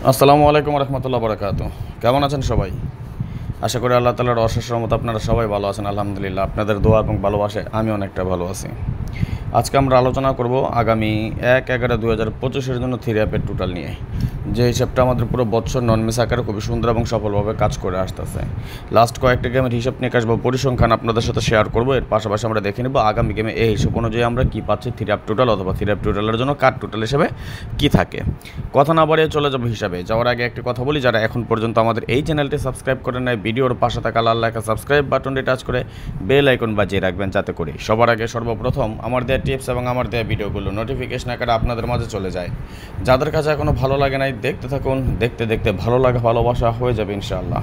আসসালামু আলাইকুম রহমতুল্লাহ বরকাত। কেমন আছেন সবাই? আশা করি আল্লাহ তাআলার অশেষ রহমতে আপনারা সবাই ভালো আছেন। আলহামদুলিল্লাহ, আপনাদের দোয়া এবং ভালোবাসায় আমি অনেকটা ভালো আছি। আজকে আমরা আলোচনা করব আগামী 1/11/2025-এর জন্য থ্রি অ্যাপের টোটাল নিয়ে, যে হিসাবটা আমাদের পুরো বছর নন মিস আকারে খুবই সুন্দর এবং সফলভাবে কাজ করে আসতেছে। লাস্ট কয়েকটা গেমের হিসাব নিয়ে আসবো, পরিসংখ্যান আপনাদের সাথে শেয়ার করবো। এর পাশাপাশি আমরা দেখে নেব আগামী গেমে এই হিসাব অনুযায়ী আমরা কী পাচ্ছি থ্রি অ্যাপ টোটাল, অথবা থ্রি অ্যাপ টোটালের জন্য কার্ড টোটাল হিসেবে কী থাকে। কথা না বাড়িয়ে চলে যাবো হিসাবে যাওয়ার আগে একটি কথা বলি, যারা এখন পর্যন্ত আমাদের এই চ্যানেলটি সাবস্ক্রাইব করে নেয়, ভিডিওর পাশে থাকা লাল লেখা সাবস্ক্রাইব বাটনটি টাচ করে বেল আইকন বাজিয়ে রাখবেন, যাতে করে সবার আগে সর্বপ্রথম আমার দেওয়া টিপস এবং আমার দেওয়া ভিডিওগুলো নোটিফিকেশন আকারে আপনাদের মাঝে চলে যায়। যাদের কাছে এখনও ভালো লাগে নাই, দেখতে থাকুন, দেখতে দেখতে ভালো লাগা ভালোবাসা হয়ে যাবে ইনশাআল্লাহ।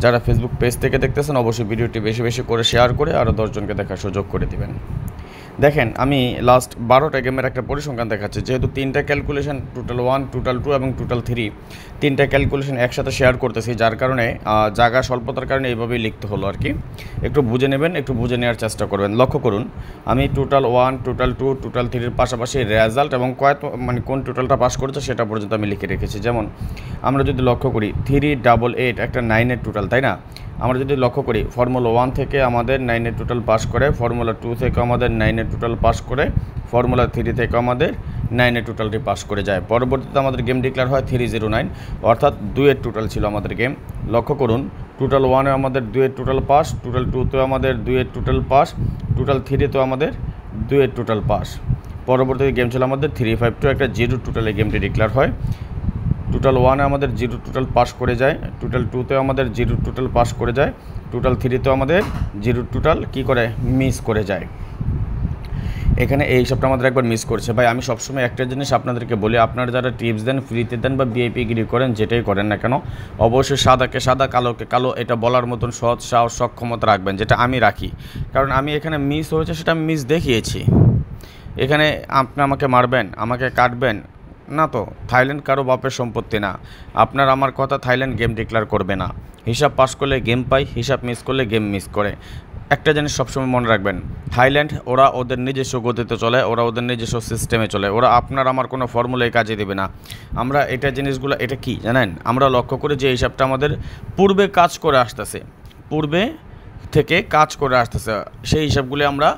যারা ফেসবুক পেজ থেকে দেখতেছেন অবশ্যই ভিডিওটি বেশি বেশি করে শেয়ার করে আরও 10 জনকে দেখার সুযোগ করে দিবেন। দেখেন, আমি লাস্ট 12টা গেমের একটা পরিসংখ্যান দেখাচ্ছি। যেহেতু তিনটা ক্যালকুলেশন, টোটাল 1, টোটাল 2 এবং টোটাল 3, তিনটা ক্যালকুলেশন একসাথে শেয়ার করতেছি, যার কারণে জায়গা স্বল্পতার কারণে এইভাবেই লিখতে হলো আর কি। একটু বুঝে নেবেন, একটু বুঝে নেওয়ার চেষ্টা করবেন। লক্ষ্য করুন, আমি টোটাল 1, টোটাল 2, টোটাল 3-এর পাশাপাশি রেজাল্ট এবং কোন টোটালটা পাস করেছে সেটা পর্যন্ত আমি লিখে রেখেছি। যেমন আমরা যদি লক্ষ্য করি 388 একটা 9-এর টোটাল, তাই না? আমরা যদি লক্ষ্য করি ফর্মুলা 1 থেকে আমাদের 9-এর টোটাল পাস করে, ফর্মুলা 2 থেকে আমাদের 9-এর টোটাল পাস করে, ফর্মুলা 3 থেকে আমাদের 9-এর টোটালটি পাস করে যায়। পরবর্তীতে আমাদের গেম ডিক্লেয়ার হয় 309, অর্থাৎ 2-এর টোটাল ছিল আমাদের গেম। লক্ষ্য করুন, টোটাল 1-এ আমাদের 2-এর টোটাল পাস, টোটাল 2-তেও আমাদের 2-এর টোটাল পাস, টোটাল 3-তেও আমাদের 2-এর টোটাল পাস। পরবর্তীতে গেম ছিল আমাদের 352, একটা 0 টোটালে গেমটি ডিক্লেয়ার হয়। টোটাল 1-এ আমাদের 0 টোটাল পাস করে যায়, টোটাল 2-তেও আমাদের 0 টোটাল পাস করে যায়, টোটাল 3-তেও আমাদের 0 টোটাল কী করে মিস করে যায়। এখানে এই হিসাবটা আমাদের একবার মিস করছে। ভাই, আমি সবসময় একটা জিনিস আপনাদেরকে বলি, আপনারা যারা টিপস দেন, ফ্রিতে দেন বা ভিআইপি গিরি করেন, যেটাই করেন না কেন, অবশ্যই সাদাকে সাদা কালোকে কালো এটা বলার মতন সৎ সাহস সক্ষমতা রাখবেন, যেটা আমি রাখি। কারণ আমি এখানে মিস হয়েছে সেটা আমি মিস দেখিয়েছি। এখানে আপনি আমাকে মারবেন, আমাকে কাটবেন না, তো থাইল্যান্ড কারো বাপের সম্পত্তি না। আপনার আমার কথা, থাইল্যান্ড গেম ডিক্লেয়ার করবে না। হিসাব পাস করলে গেম পাই, হিসাব মিস করলে গেম মিস করে। একটা জিনিস সবসময় মনে রাখবেন, থাইল্যান্ড ওরা ওদের নিজস্ব গতিতে চলে, ওরা ওদের নিজস্ব সিস্টেমে চলে, ওরা আপনার আমার কোনো ফর্মুলায় কাজে দেবে না। আমরা এটা জিনিসগুলো, এটা কি জানেন, আমরা লক্ষ্য করি যে হিসাবটা আমাদের পূর্বে কাজ করে আসতেছে, পূর্বে থেকে কাজ করে আসতেছে, সেই হিসাবগুলি আমরা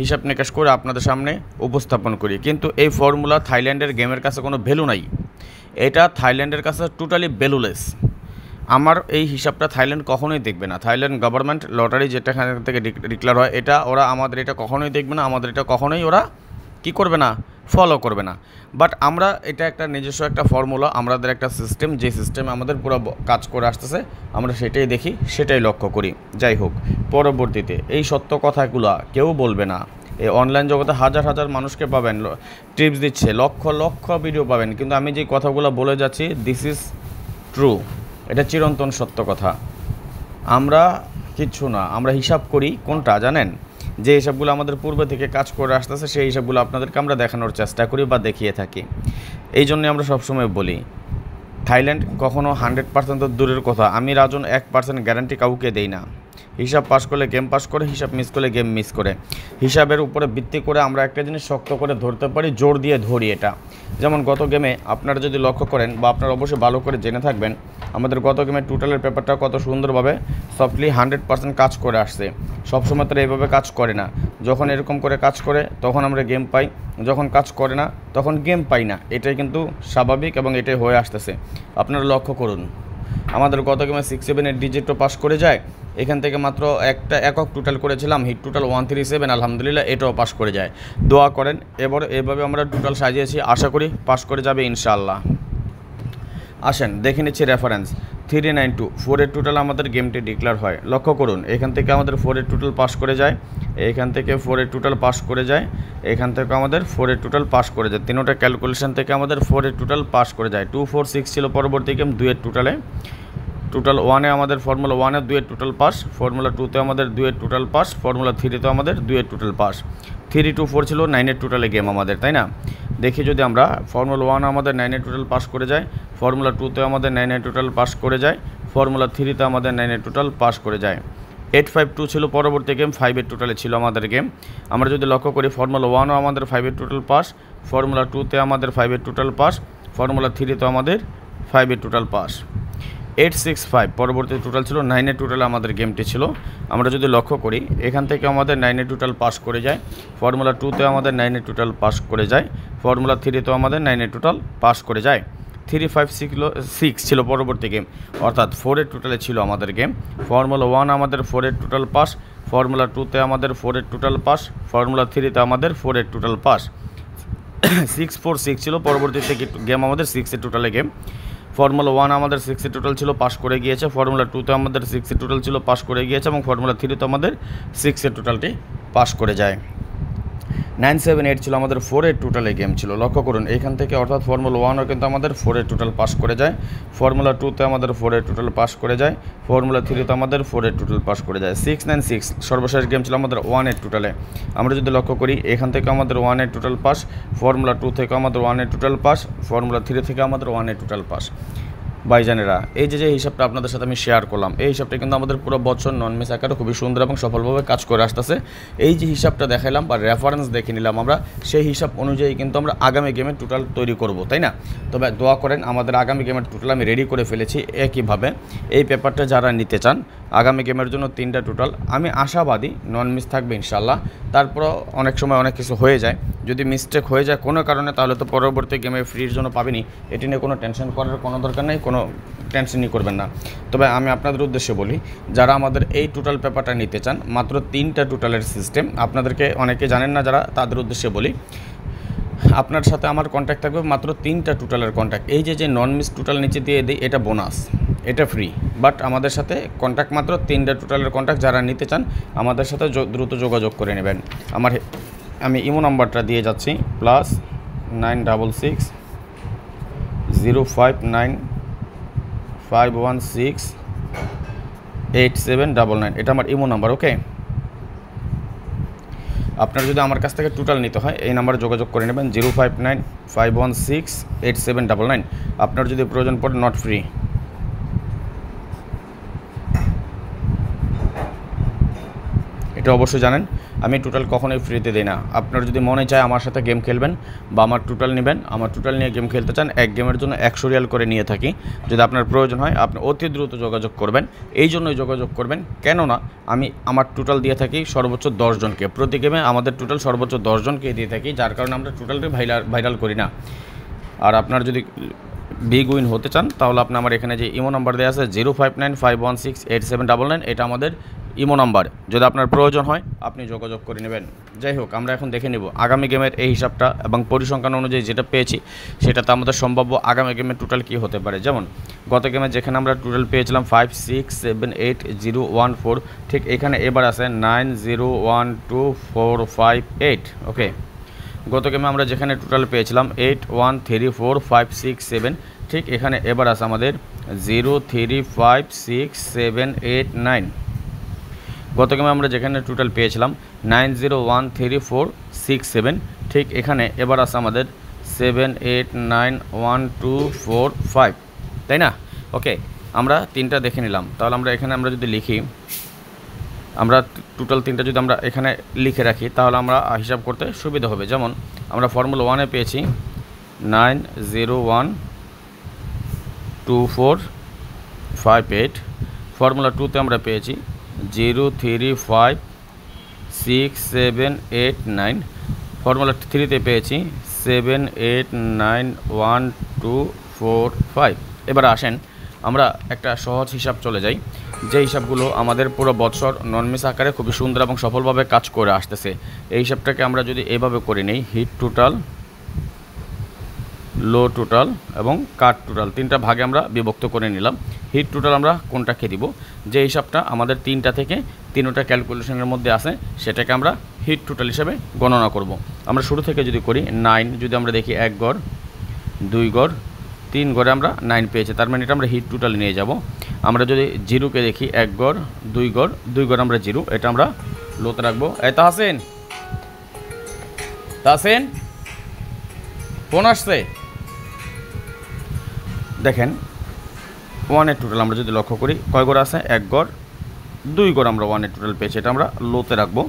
হিসাব নিকাশ করে আপনাদের সামনে উপস্থাপন করি। কিন্তু এই ফর্মুলা থাইল্যান্ডের গেমের কাছে কোনো ভ্যালু নাই, এটা থাইল্যান্ডের কাছে টোটালি ভ্যালুলেস। আমার এই হিসাবটা থাইল্যান্ড কখনোই দেখবে না। থাইল্যান্ড গভর্নমেন্ট লটারি যেটা এখান থেকে ডিক্লেয়ার হয়, এটা ওরা আমাদের এটা কখনোই দেখবে না, আমাদের এটা কখনোই ওরা কী করবে না, ফলো করবে না। বাট আমরা এটা একটা নিজস্ব একটা ফর্মুলা, আমাদের একটা সিস্টেম, যে সিস্টেমে আমাদের পুরো কাজ করে আসতেছে, আমরা সেটাই দেখি, সেটাই লক্ষ্য করি। যাই হোক, পরবর্তীতে এই সত্য কথাগুলো কেউ বলবে না। এই অনলাইন জগতে হাজার হাজার মানুষকে পাবেন, টিপস দিচ্ছে, লক্ষ লক্ষ ভিডিও পাবেন, কিন্তু আমি যে কথাগুলো বলে যাচ্ছি, দিস ইজ ট্রু, এটা চিরন্তন সত্য কথা। আমরা কিচ্ছু না, আমরা হিসাব করি কোনটা জানেন, যে হিসাবগুলো আমাদের পূর্বে থেকে কাজ করে আসতেছে, সেই হিসাবগুলো আপনাদেরকে আমরা দেখানোর চেষ্টা করি বা দেখিয়ে থাকি। এই জন্যে আমরা সবসময় বলি, থাইল্যান্ড কখনও 100% দূরের কথা, আমি রাজন 1% গ্যারান্টি কাউকে দেই না। হিসাব পাস করলে গেম পাস করে, হিসাব মিস করলে গেম মিস করে। হিসাবের উপরে ভিত্তি করে আমরা একটা জিনিস শক্ত করে ধরতে পারি, জোর দিয়ে ধরি এটা। যেমন গত গেমে আপনারা যদি লক্ষ্য করেন, বা আপনারা অবশ্যই ভালো করে জেনে থাকবেন, আমাদের গত গেমে টোটালের পেপারটা কত সুন্দরভাবে সফটলি 100% কাজ করে আসছে। সবসময় তারা এইভাবে কাজ করে না, যখন এরকম করে কাজ করে তখন আমরা গেম পাই, যখন কাজ করে না তখন গেম পাই না। এটাই কিন্তু স্বাভাবিক এবং এটাই হয়ে আসতেছে। আপনারা লক্ষ্য করুন, আমাদের গত গেমে 6-7-এর ডিজিটও পাস করে যায়, এখান থেকে মাত্র একটা একক টোটাল করেছিলাম, হিট টোটাল 137, আলহামদুলিল্লাহ এটাও পাস করে যায়। দোয়া করেন, এবার এভাবে আমরা টোটাল সাজিয়েছি, আশা করি পাস করে যাবে ইনশাআল্লাহ। আসেন দেখে নিচ্ছি রেফারেন্স 392, 4-এর টোটাল আমাদের গেমটি ডিক্লেয়ার হয়। লক্ষ্য করুন, এখান থেকে আমাদের 4-এর টোটাল পাস করে যায়, এখান থেকে 4-এর টোটাল পাস করে যায়, এখান থেকে আমাদের 4-এর টোটাল পাস করে যায়। তিনোটা ক্যালকুলেশন থেকে আমাদের 4-এর টোটাল পাস করে যায়। 246 ছিল পরবর্তী গেম 2-এর টোটালে। টোটাল 1-এ আমাদের ফর্মুলা 1-এ 2-এর টোটাল পাস, ফর্মুলা 2-তে আমাদের 2-এর টোটাল পাস, ফর্মুলা 3-তে আমাদের 2-এর টোটাল পাস। 324 ছিল 9-এর টোটালে গেম আমাদের, তাই না? দেখি যদি আমরা ফর্মুলা 1 আমাদের 9-এর টোটাল পাস করে যায়, ফর্মুলা 2-তে আমাদের 9-এর টোটাল পাস করে যায়, ফর্মুলা 3-তে আমাদের 9-এর টোটাল পাস করে যায়। 852 ছিল পরবর্তী গেম, 5-এর টোটালে ছিল আমাদের গেম। আমরা যদি লক্ষ্য করি, ফর্মুলা 1ও আমাদের 5-এর টোটাল পাস, ফর্মুলা 2-তে আমাদের 5-এর টোটাল পাস, ফর্মুলা 3-তে আমাদের 5-এর টোটাল পাস। 865 পরবর্তী টোটাল ছিল 9-এর টোটাল আমাদের গেমটি ছিল। আমরা যদি লক্ষ্য করি এখান থেকে আমাদের 9-এর টোটাল পাস করে যায়, ফর্মুলা 2-তে আমাদের 9-এর টোটাল পাস করে যায়, ফর্মুলা 3-তেও আমাদের 9-এর টোটাল পাস করে যায়। 356 ছিল পরবর্তী গেম, অর্থাৎ 4-এর টোটালে ছিল আমাদের গেম। ফর্মুলা 1 আমাদের 4-এর টোটাল পাস, ফর্মুলা 2-তে আমাদের 4-এর টোটাল পাস, ফর্মুলা 3-তে আমাদের 4-এর টোটাল পাস। 646 ছিল পরবর্তী থেকে গেম আমাদের 6-এর টোটালে গেম। ফর্মুলা 1 আমাদের 6-এর টোটাল ছিল, পাস করে গিয়েছে। ফর্মুলা 2-তে আমাদের 6-এর টোটাল ছিল, পাস করে গিয়েছে, এবং ফর্মুলা 3-তে আমাদের 6-এর টোটালটি পাস করে যায়। 978 ছিল আমাদের 4-এর টোটালে গেম ছিল। লক্ষ্য করুন এখান থেকে, অর্থাৎ ফর্মুলা 1ও কিন্তু আমাদের 4-এর টোটাল পাস করে যায়, ফর্মুলা 2-তে আমাদের 4-এর টোটাল পাস করে যায়, ফর্মুলা 3-তে আমাদের 4-এর টোটাল পাস করে যায়। 696 সর্বশেষ গেম ছিল আমাদের 1-এর টোটালে। আমরা যদি লক্ষ্য করি এখান থেকে আমাদের 1-এর টোটাল পাস, ফর্মুলা 2 থেকে আমাদের 1-এর টোটাল পাস, ফর্মুলা 3 থেকে আমাদের 1-এর টোটাল পাস। ভাইজানেরা, এই যে হিসাবটা আপনাদের সাথে আমি শেয়ার করলাম, এই হিসাবটা কিন্তু আমাদের পুরো বছর নন মিস আকারে খুবই সুন্দর এবং সফলভাবে কাজ করে আসতেছে। এই যে হিসাবটা দেখাইলাম বা রেফারেন্স দেখে নিলাম আমরা, সেই হিসাব অনুযায়ী কিন্তু আমরা আগামী গেমের টোটাল তৈরি করব, তাই না? তবে দোয়া করেন, আমাদের আগামী গেমের টোটাল আমি রেডি করে ফেলেছি। একইভাবে এই পেপারটা যারা নিতে চান আগামী গেমের জন্য 3টা টোটাল, আমি আশাবাদী নন মিস থাকবে ইনশাল্লাহ। তারপরও অনেক সময় অনেক কিছু হয়ে যায়, যদি মিস্টেক হয়ে যায় কোনো কারণে, তাহলে তো পরবর্তী গেমে ফ্রির জন্য পাবেনি। এটি নিয়ে কোনো টেনশন করার কোনো দরকার নেই, কোনো টেনশনই করবেন না। তবে আমি আপনাদের উদ্দেশ্যে বলি, যারা আমাদের এই টোটাল পেপারটা নিতে চান, মাত্র 3টা টোটালের সিস্টেম, আপনাদেরকে অনেকে জানেন না যারা, তাদের উদ্দেশ্যে বলি, আপনার সাথে আমার কন্ট্যাক্ট থাকবে মাত্র 3টা টোটালের কন্ট্যাক্ট। এই যে নন মিস টোটাল নিচে দিয়ে দিই, এটা বোনাস, এটা ফ্রি, বাট আমাদের সাথে কন্ট্যাক্ট মাত্র 3টা টোটালের কন্ট্যাক্ট। যারা নিতে চান আমাদের সাথে দ্রুত যোগাযোগ করে নেবেন। আমি ইমো নাম্বারটা দিয়ে যাচ্ছি, +966 059 516 8799, এটা আমার ইমো নাম্বার। ওকে, আপনার যদি আমার কাছ থেকে টোটাল নিতে হয় এই নাম্বারে যোগাযোগ করে নেবেন, 059 516 8799। আপনার যদি প্রয়োজন পড়ে নট ফ্রি। এটা অবশ্যই জানেন, আমি টোটাল কখনোই ফ্রিতে দিই না। আপনার যদি মনে চায় আমার সাথে গেম খেলবেন বা আমার টোটাল নেবেন, আমার টোটাল নিয়ে গেম খেলতে চান, এক গেমের জন্য 100 রিয়াল করে নিয়ে থাকি। যদি আপনার প্রয়োজন হয় আপনি অতি দ্রুত যোগাযোগ করবেন। এই জন্যই যোগাযোগ করবেন, কেননা আমি আমার টোটাল দিয়ে থাকি সর্বোচ্চ 10 জনকে। প্রতি গেমে আমাদের টোটাল সর্বোচ্চ 10 জনকে দিয়ে থাকি, যার কারণে আমরা টোটালটি ভাইরাল করি না। আর আপনার যদি বিগ উইন হতে চান তাহলে আপনি আমার এখানে যে ইমো নাম্বার দেওয়া আছে 059 516 8799, এটা আমাদের ইমো নাম্বার। যদি আপনার প্রয়োজন হয় আপনি যোগাযোগ করে নেবেন। যাই হোক, আমরা এখন দেখে নেব আগামী গেমের এই হিসাবটা এবং পরিসংখ্যান অনুযায়ী যেটা পেয়েছি সেটাতে আমাদের সম্ভাব্য আগামী গেমের টোটাল কী হতে পারে। যেমন গত গেমে যেখানে আমরা টোটাল পেয়েছিলাম 5 6 7 8 0 1 4, ঠিক এখানে এবার আছে 9 0 1 2 4 5 8। ওকে, গত গেমে আমরা যেখানে টোটাল পেয়েছিলাম 8 1 3 4 5 6 7, ঠিক এখানে এবার আছে আমাদের 0 3 5 6 7 8 9। গত গেমে আমরা যেখানে টোটাল পেয়েছিলাম 9 0 1 3 4 6 7, ঠিক এখানে এবার আছে আমাদের 7 8 9 1 2 4 5, তাই না? ওকে, আমরা 3টা দেখে নিলাম। তাহলে আমরা এখানে আমরা যদি লিখি, আমরা টোটাল 3টা যদি আমরা এখানে লিখে রাখি তাহলে আমরা হিসাব করতে সুবিধা হবে। যেমন আমরা ফর্মুলা 1-এ পেয়েছি 9 0 1 2 4 5 8, ফর্মুলা 2-তে আমরা পেয়েছি 0 3 5 6 7 8 9, ফর্মুলা 3-তে পেয়েছি 7 8 9 1 2 4 5। এবার আসেন আমরা একটা সহজ হিসাব চলে যাই, যে হিসাবগুলো আমাদের পুরো বছর নন মিস আকারে খুবই সুন্দর এবং সফলভাবে কাজ করে আসতেছে। এই হিসাবটাকে আমরা যদি এইভাবে করে নিই, হিট টোটাল, লো টোটাল এবং কাট টোটাল, 3টা ভাগে আমরা বিভক্ত করে নিলাম। হিট টোটাল আমরা কোনটাকে দিব, যে হিসাবটা আমাদের 3টা থেকে 3টা ক্যালকুলেশনের মধ্যে আছে সেটাকে আমরা হিট টোটাল হিসাবে গণনা করব। আমরা শুরু থেকে যদি করি 9, যদি আমরা দেখি 1 গড় 2 গড় 3 গড়ে আমরা 9 পেয়েছি, তার মানে এটা আমরা হিট টোটাল নিয়ে যাব। আমরা যদি 0-কে দেখি 1 গড় 2 গড় 2 গড় আমরা 0, এটা আমরা লোতে রাখবো। তাহসেন ফোন আসছে, দেখেন 1-এর টোটাল আমরা যদি লক্ষ্য করি কয় গড় আছে, 1 গড় 2 গড় আমরা 1-এর টোটাল পেয়েছি, এটা আমরা লোতে রাখবো।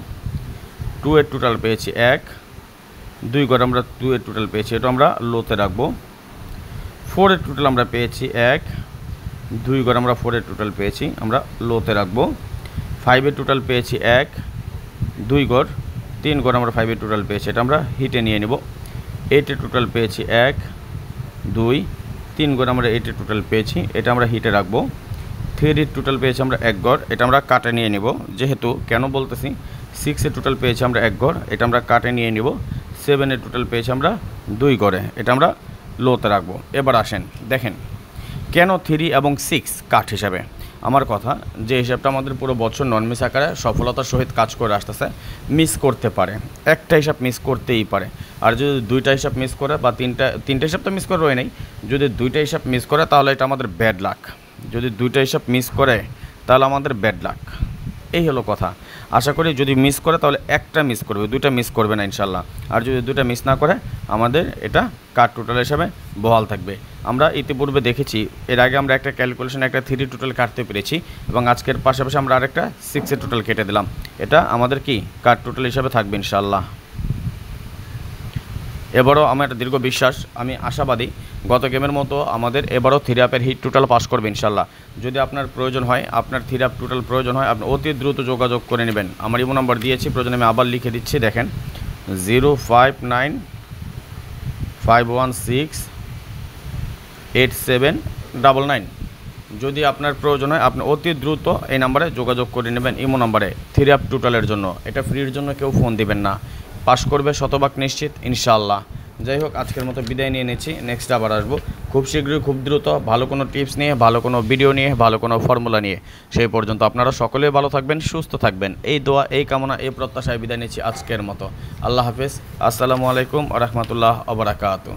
2-এর টোটাল পেয়েছি 1, 2 গড় আমরা 2-এর টোটাল পেয়েছি, এটা আমরা লোতে রাখবো। 4-এর টোটাল আমরা পেয়েছি 1 2 ঘর আমরা 4-এর টোটাল পেয়েছি, আমরা লোতে রাখবো। 5-এর টোটাল পেয়েছি 1 2 ঘর 3 ঘর আমরা 5-এর টোটাল পেয়েছি, এটা আমরা হিটে নিয়ে নেব। 8-এর টোটাল পেয়েছি 1 2 3 ঘর আমরা 8-এর টোটাল পেয়েছি, এটা আমরা হিটে রাখবো। 3-এর টোটাল পেয়েছি আমরা 1 ঘর, এটা আমরা কাটে নিয়ে নেব। যেহেতু কেন বলতেছি, 6-এর টোটাল পেয়েছি আমরা 1 ঘর, এটা আমরা কাটে নিয়ে নেব। 7-এর টোটাল পেয়েছি আমরা 2 ঘরে, এটা আমরা লোতে রাখবো। এবার আসেন দেখেন কেন 3 এবং 6 কাট হিসাবে। আমার কথা যে হিসাবটা আমাদের পুরো বছর নন মিস আকারে সফলতার সহিত কাজ করে আসতেছে, মিস করতে পারে, একটা হিসাব মিস করতেই পারে। আর যদি 2টা হিসাব মিস করে বা তিনটা হিসাব তো মিস করে রয়ে নেই, যদি 2টা হিসাব মিস করে তাহলে এটা আমাদের ব্যাড লাক। যদি 2টা হিসাব মিস করে তাহলে আমাদের ব্যাড লাক, এই হলো কথা। আশা করি যদি মিস করে তাহলে একটা মিস করবে, 2টা মিস করবে না ইনশাল্লাহ। আর যদি 2টা মিস না করে আমাদের এটা কাট টোটাল হিসাবে বহাল থাকবে। আমরা ইতিপূর্বে দেখেছি, এর আগে আমরা একটা ক্যালকুলেশন একটা 3 টোটাল কাটতে পেরেছি এবং আজকের পাশাপাশি আমরা আরেকটা 6-এর টোটাল কেটে দিলাম। এটা আমাদের কি কাট টোটাল হিসাবে থাকবে ইনশাল্লাহ। এবারও আমার একটা দীর্ঘ বিশ্বাস, আমি আশাবাদী গত গেমের মতো আমাদের এবারও 3 আপের হিট টোটাল পাস করবে ইনশাল্লাহ। যদি আপনার প্রয়োজন হয়, আপনার 3 আপ টোটাল প্রয়োজন হয়, আপনি অতি দ্রুত যোগাযোগ করে নেবেন। আমার ইমো নাম্বার দিয়েছি, প্রয়োজনে আমি আবার লিখে দিচ্ছি, দেখেন 0595168799। যদি আপনার প্রয়োজন হয় আপনি অতি দ্রুত এই নাম্বারে যোগাযোগ করে নেবেন, ইমো নাম্বারে 3 আপ টোটালের জন্য। এটা ফ্রির জন্য কেউ ফোন দিবেন না, পাস করবে শতভাগ নিশ্চিত ইনশাআল্লাহ। যাই হোক, আজকের মতো বিদায় নিয়ে নিচ্ছি, নেক্সট আবার আসবো খুব শীঘ্রই, খুব দ্রুত, ভালো কোনো টিপস নিয়ে, ভালো কোনো ভিডিও নিয়ে, ভালো কোনো ফর্মুলা নিয়ে। সেই পর্যন্ত আপনারা সকলেই ভালো থাকবেন, সুস্থ থাকবেন, এই দোয়া, এই কামনা, এই প্রত্যাশায় বিদায় নিচ্ছি আজকের মতো। আল্লাহ হাফেজ, আসসালামু আলাইকুম ওয়া রাহমাতুল্লাহি ওয়া বারাকাতুহু।